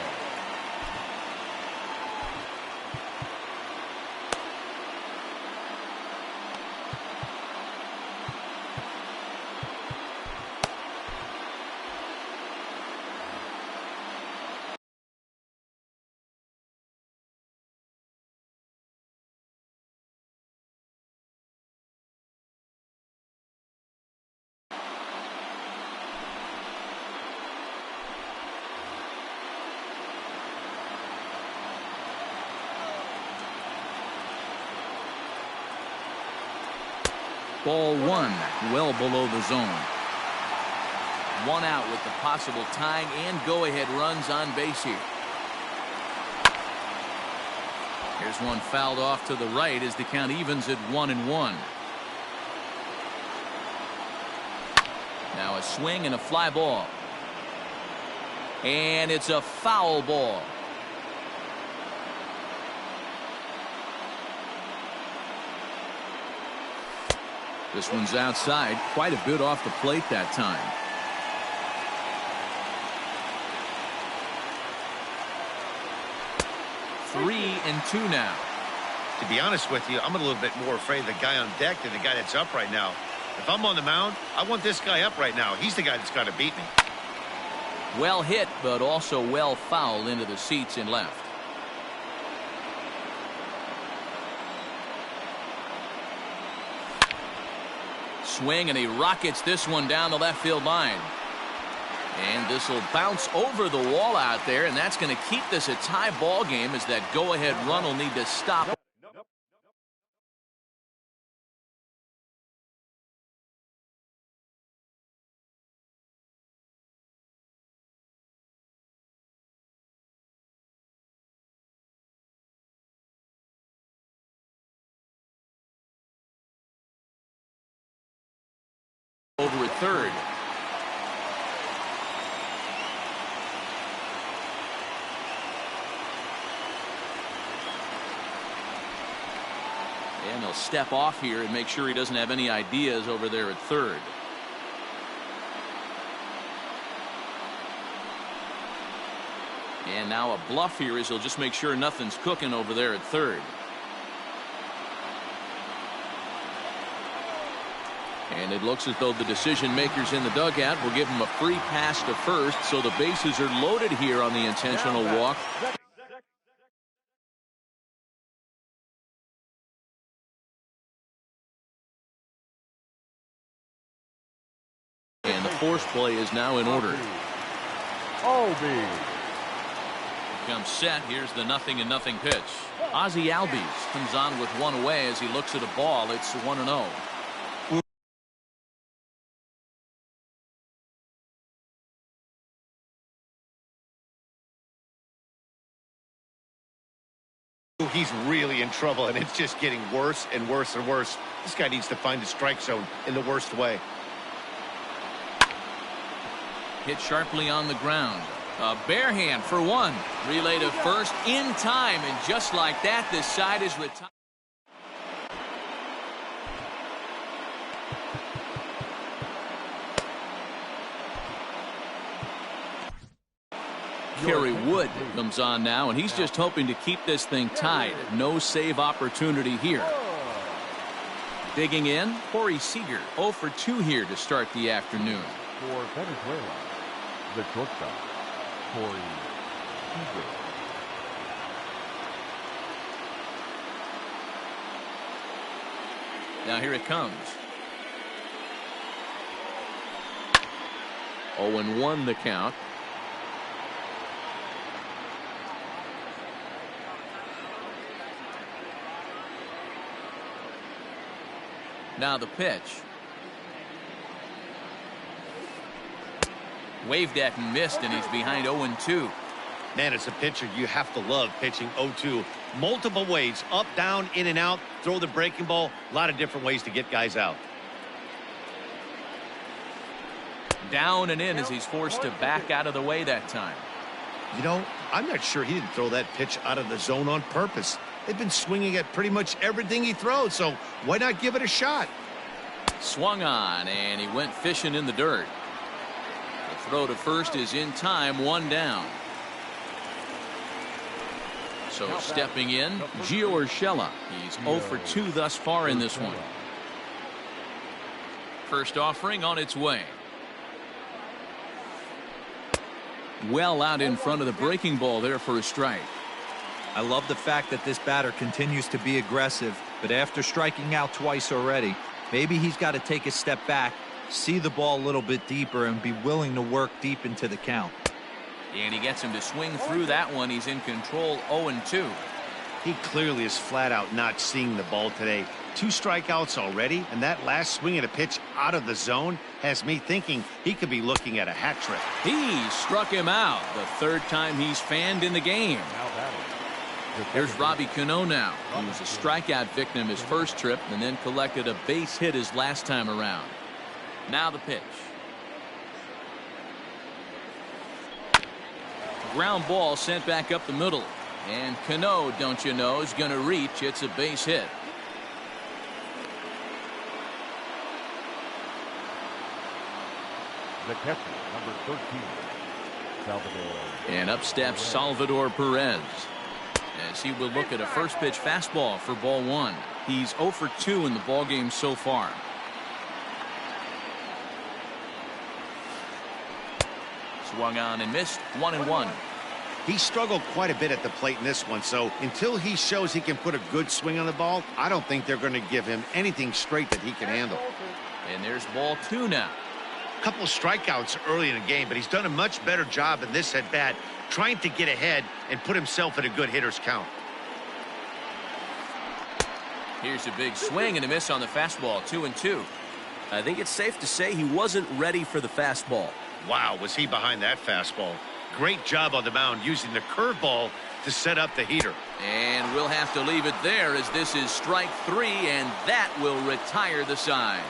Ball 1, well below the zone. 1 out with the possible tying and go-ahead runs on base here. Here's one fouled off to the right as the count evens at 1-1. Now a swing and a fly ball. And it's a foul ball. This one's outside, quite a bit off the plate that time. 3-2 now. To be honest with you, I'm a little bit more afraid of the guy on deck than the guy that's up right now. If I'm on the mound, I want this guy up right now. He's the guy that's got to beat me. Well hit, but also well fouled into the seats and left. Swing, and he rockets this one down the left field line. And this will bounce over the wall out there, and that's going to keep this a tie ball game as that go-ahead run will need to stop. Over at third. And he'll step off here and make sure he doesn't have any ideas over there at third. And now a bluff here as he'll just make sure nothing's cooking over there at third. And it looks as though the decision makers in the dugout will give him a free pass to first, so the bases are loaded here on the intentional walk. And the force play is now in order. Albies. Comes set. Here's the 0-0 pitch. Ozzie Albies comes on with one away as he looks at a ball. It's 1-0. He's really in trouble, and it's just getting worse and worse and worse. This guy needs to find the strike zone in the worst way. Hit sharply on the ground. A bare hand for one. Relay to first in time, and just like that, this side is retired. Kerry Wood comes on now, and he's just hoping to keep this thing tied. No save opportunity here. Digging in, Corey Seager, 0 for 2 here to start the afternoon. For Venezuela, the shortstop, Corey Seager. Now here it comes. 0-1 the count. Now the pitch. Waved at and missed, and he's behind 0-2. Man, as a pitcher, you have to love pitching 0-2. Multiple ways, up, down, in and out, throw the breaking ball. A lot of different ways to get guys out. Down and in as he's forced to back out of the way that time. You know, I'm not sure he didn't throw that pitch out of the zone on purpose. They've been swinging at pretty much everything he throws, so why not give it a shot? Swung on, and he went fishing in the dirt. The throw to first is in time, 1 down. So stepping in, Gio Urshela. He's 0 for 2 thus far in this one. First offering on its way. Well out in front of the breaking ball there for a strike. I love the fact that this batter continues to be aggressive, but after striking out twice already, maybe he's got to take a step back, see the ball a little bit deeper, and be willing to work deep into the count. And he gets him to swing through that one. He's in control, 0-2. He clearly is flat out not seeing the ball today. 2 strikeouts already, and that last swing at a pitch out of the zone has me thinking he could be looking at a hat trick. He struck him out, the 3rd time he's fanned in the game. Here's Robbie Cano now, who was a strikeout victim his first trip and then collected a base hit his last time around. Now the pitch. Ground ball sent back up the middle. And Cano, don't you know, is going to reach. It's a base hit. The catcher, number 13, Salvador. And up steps Salvador Perez, as he will look at a first pitch fastball for ball 1. He's 0 for 2 in the ball game so far. Swung on and missed, 1-1. He struggled quite a bit at the plate in this one, so until he shows he can put a good swing on the ball, I don't think they're going to give him anything straight that he can handle. And there's ball 2 now. A couple of strikeouts early in the game, but he's done a much better job in this at bat, trying to get ahead and put himself at a good hitter's count. Here's a big swing and a miss on the fastball, 2-2. I think it's safe to say he wasn't ready for the fastball. Wow, was he behind that fastball. Great job on the mound using the curveball to set up the heater. And we'll have to leave it there, as this is strike 3, and that will retire the side.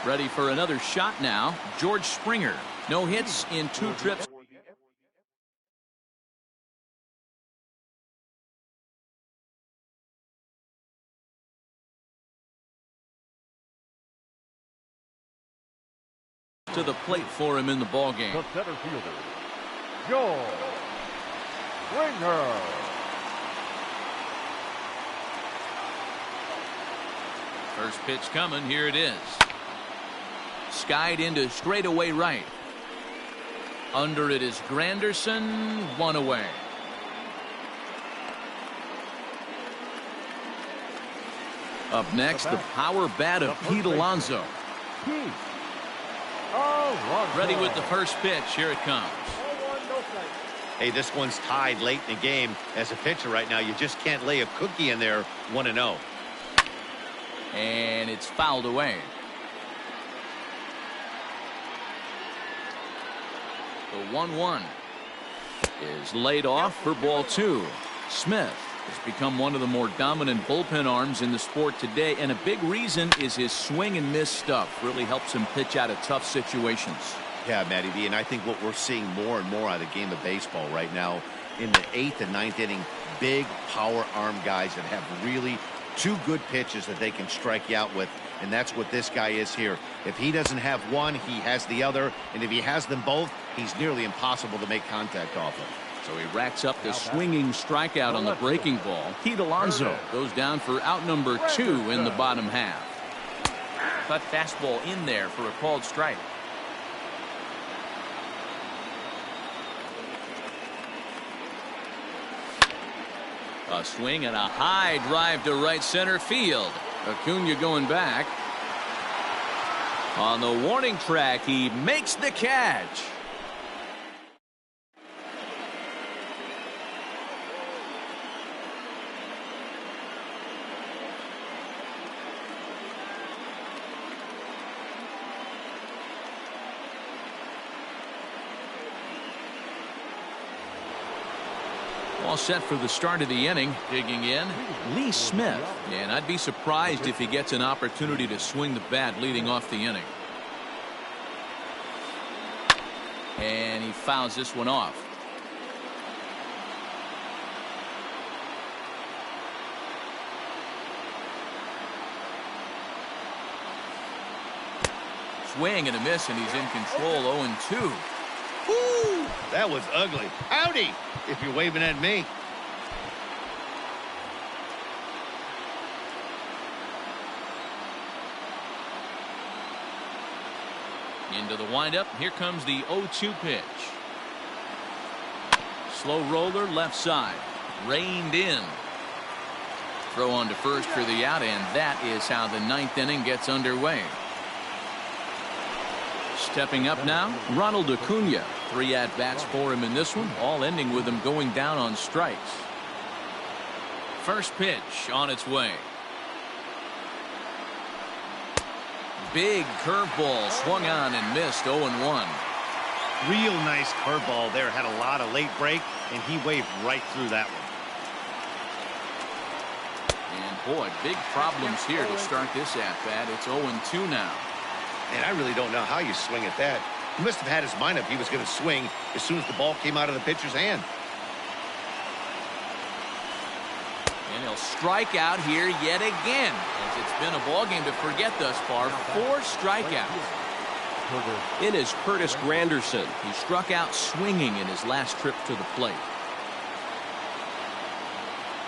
Ready for another shot now, George Springer. No hits in 2 trips. To the plate for him in the ball game. The center fielder, George Springer. First pitch coming, here it is. Skied into straightaway right. Under it is Granderson, 1 away. Up next, the power bat of Pete Alonso. Ready with the first pitch. Here it comes. Hey, this one's tied late in the game. As a pitcher right now, you just can't lay a cookie in there, 1-0. And it's fouled away. The 1-1 is laid off for ball 2. Smith He's become one of the more dominant bullpen arms in the sport today, and a big reason is his swing and miss stuff. Really helps him pitch out of tough situations. Yeah, Matty V, and I think what we're seeing more and more out of the game of baseball right now in the 8th and 9th inning, big power arm guys that have really two good pitches that they can strike you out with, and that's what this guy is here. If he doesn't have one, he has the other, and if he has them both, he's nearly impossible to make contact off of. So he racks up the swinging strikeout on the breaking ball. Pete Alonso goes down for out number 2 in the bottom half. Cut fastball in there for a called strike. A swing and a high drive to right center field. Acuna going back. On the warning track, he makes the catch. All set for the start of the inning. Digging in, Lee Smith. And I'd be surprised if he gets an opportunity to swing the bat leading off the inning. And he fouls this one off. Swing and a miss, and he's in control. 0-2. Woo! That was ugly. Howdy, if you're waving at me. Into the windup. Here comes the 0-2 pitch. Slow roller left side. Reined in. Throw on to first for the out, and that is how the 9th inning gets underway. Stepping up now, Ronald Acuna. 3 at-bats for him in this one, all ending with him going down on strikes. First pitch on its way. Big curveball swung on and missed. 0-1. Real nice curveball there. Had a lot of late break, and he waved right through that one. And boy, big problems here to start this at-bat. It's 0-2 now. And I really don't know how you swing at that. He must have had his mind up he was going to swing as soon as the ball came out of the pitcher's hand. And he'll strike out here yet again, as it's been a ball game to forget thus far. 4 strikeouts. It is Curtis Granderson. He struck out swinging in his last trip to the plate.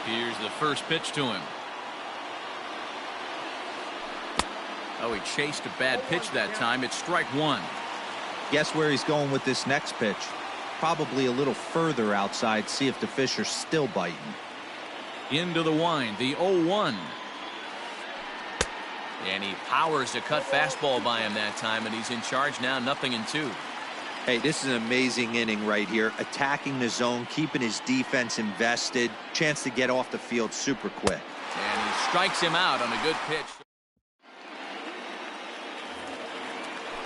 Here's the first pitch to him. Oh, he chased a bad pitch that time. It's strike 1. Guess where he's going with this next pitch? Probably a little further outside. See if the fish are still biting. Into the wind, the 0-1. And he powers a cut fastball by him that time, and he's in charge now, 0-2. Hey, this is an amazing inning right here. Attacking the zone, keeping his defense invested. Chance to get off the field super quick. And he strikes him out on a good pitch.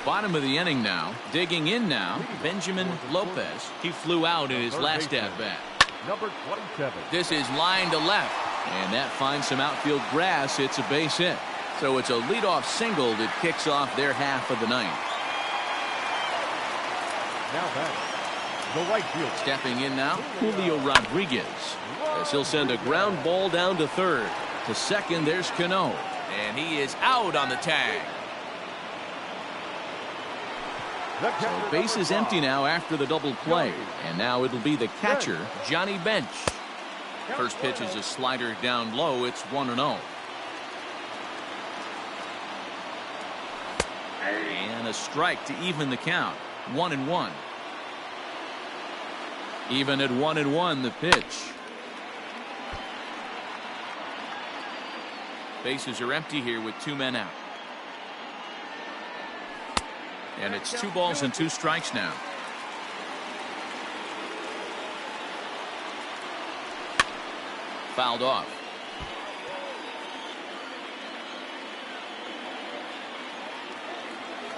Bottom of the inning now. Digging in now, Benjamin Lopez. He flew out in his last at-bat. Number 27. This is line to left, and that finds some outfield grass. It's a base hit. So it's a leadoff single that kicks off their half of the 9th. Now back, the right field. Stepping in now, Julio Rodriguez, as he'll send a ground ball down to third. To second, there's Cano, and he is out on the tag. So base is empty now after the double play, and now it'll be the catcher, Johnny Bench. First pitch is a slider down low. It's 1-0. And a strike to even the count. 1-1. Even at 1-1, the pitch. Bases are empty here with 2 men out. And it's 2 balls and 2 strikes now. Fouled off.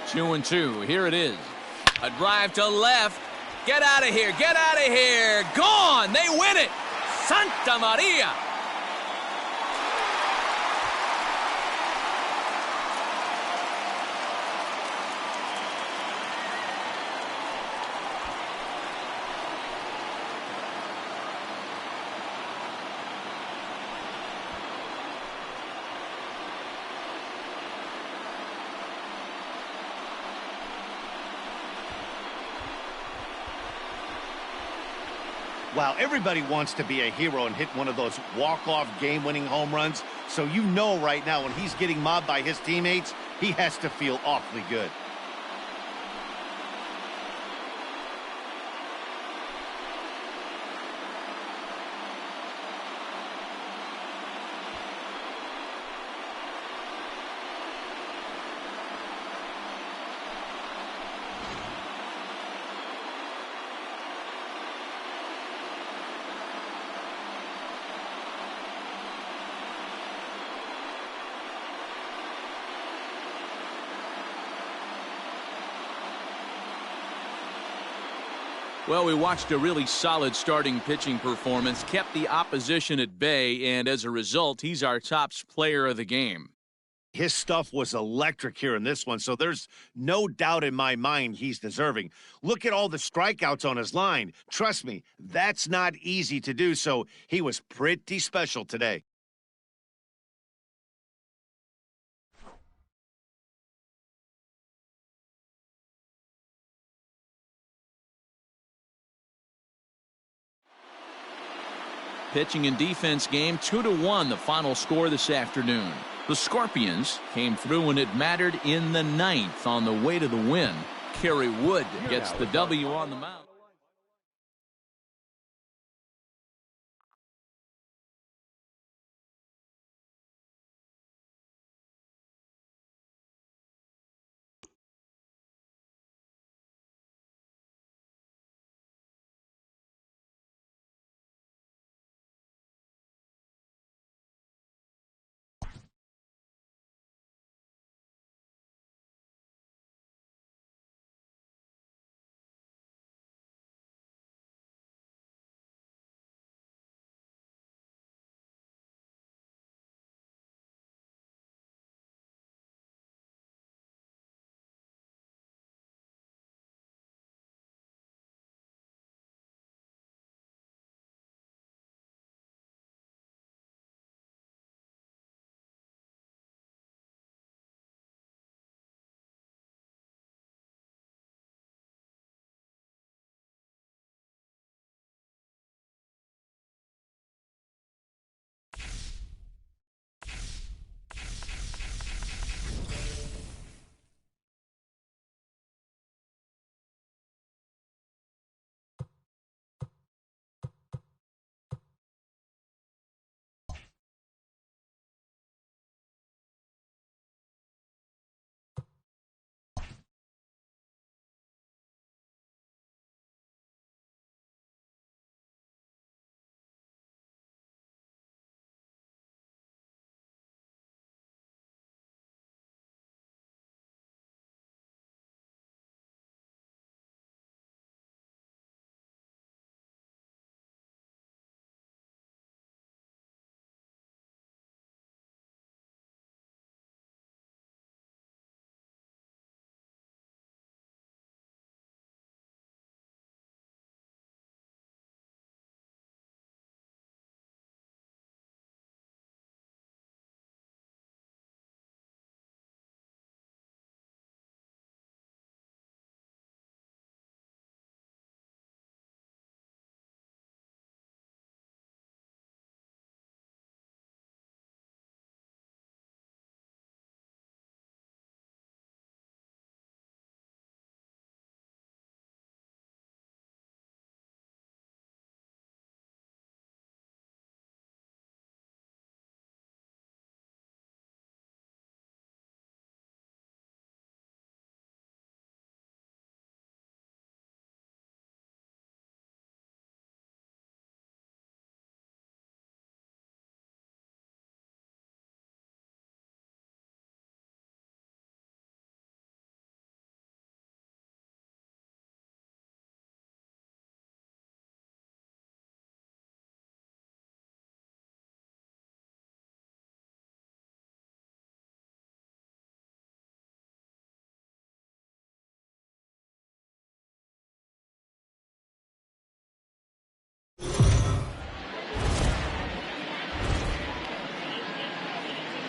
2-2. Here it is. A drive to left. Get out of here. Get out of here. Gone. They win it. Santa Maria. Wow, everybody wants to be a hero and hit one of those walk-off game-winning home runs. So you know right now when he's getting mobbed by his teammates, he has to feel awfully good. Well, we watched a really solid starting pitching performance, kept the opposition at bay, and as a result, he's our top player of the game. His stuff was electric here in this one, so there's no doubt in my mind he's deserving. Look at all the strikeouts on his line. Trust me, that's not easy to do, so he was pretty special today. Pitching and defense game 2-1 the final score this afternoon. The Scorpions came through when it mattered in the ninth on the way to the win. Kerry Wood gets the W on the mound.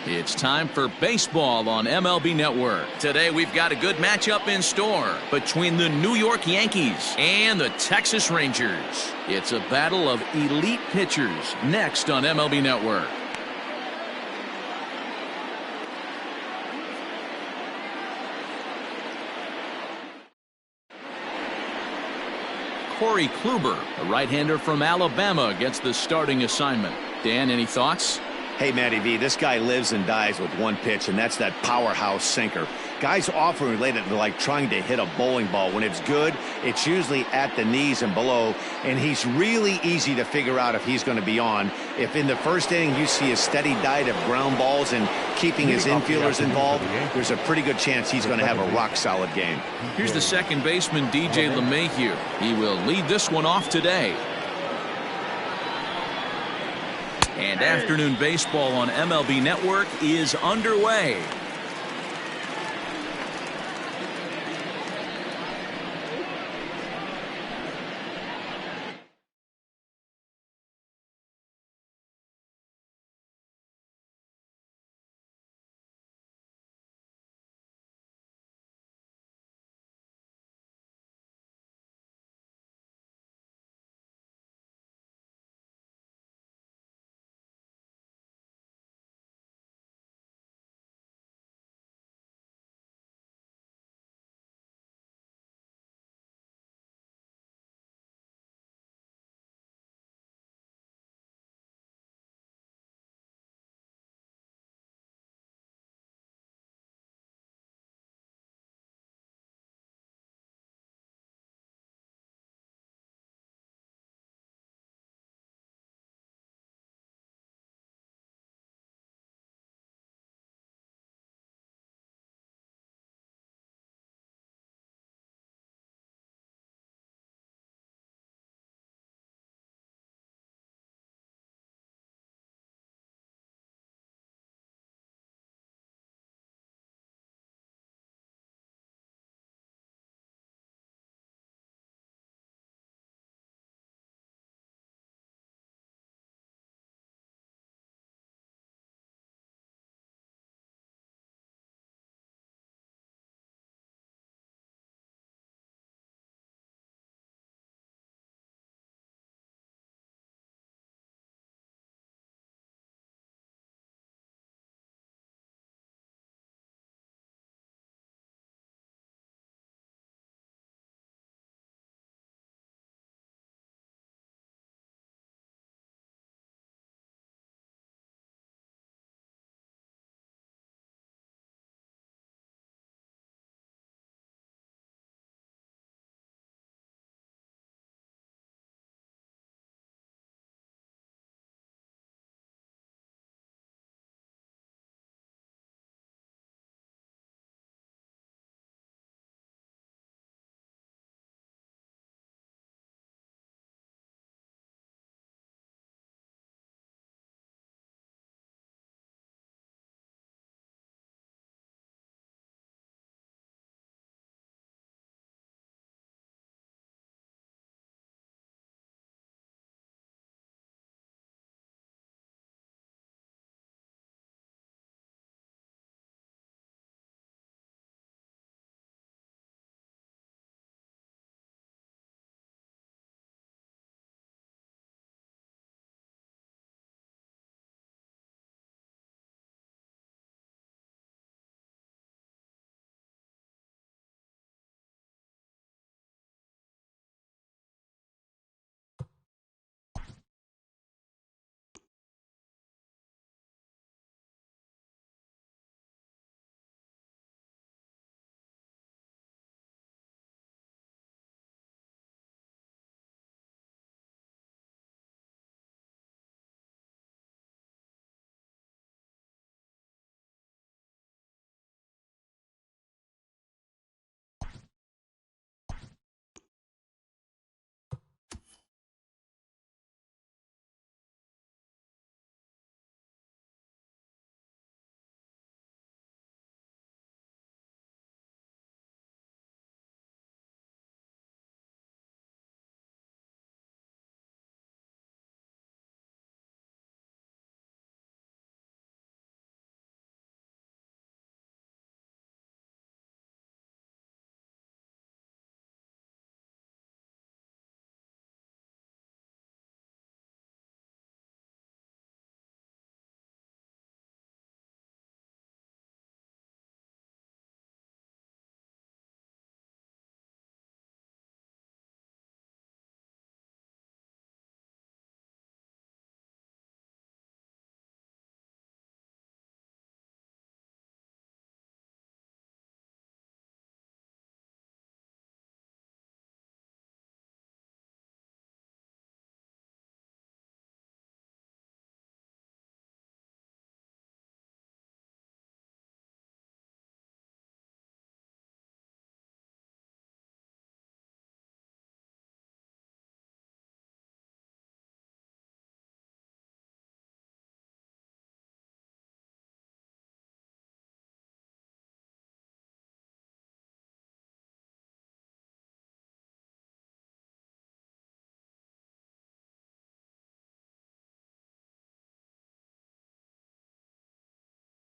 It's time for baseball on MLB Network. Today we've got a good matchup in store between the New York Yankees and the Texas Rangers. It's a battle of elite pitchers next on MLB Network. Corey Kluber, a right-hander from Alabama, gets the starting assignment. Dan, any thoughts? Hey, Matty V, this guy lives and dies with one pitch, and that's that powerhouse sinker. Guys often relate it to like trying to hit a bowling ball. When it's good, it's usually at the knees and below, and he's really easy to figure out if he's going to be on. If in the first inning you see a steady diet of ground balls and keeping his infielders involved, there's a pretty good chance he's going to have a rock-solid game. Here's the second baseman, DJ LeMahieu. He will lead this one off today. And afternoon baseball on MLB Network is underway.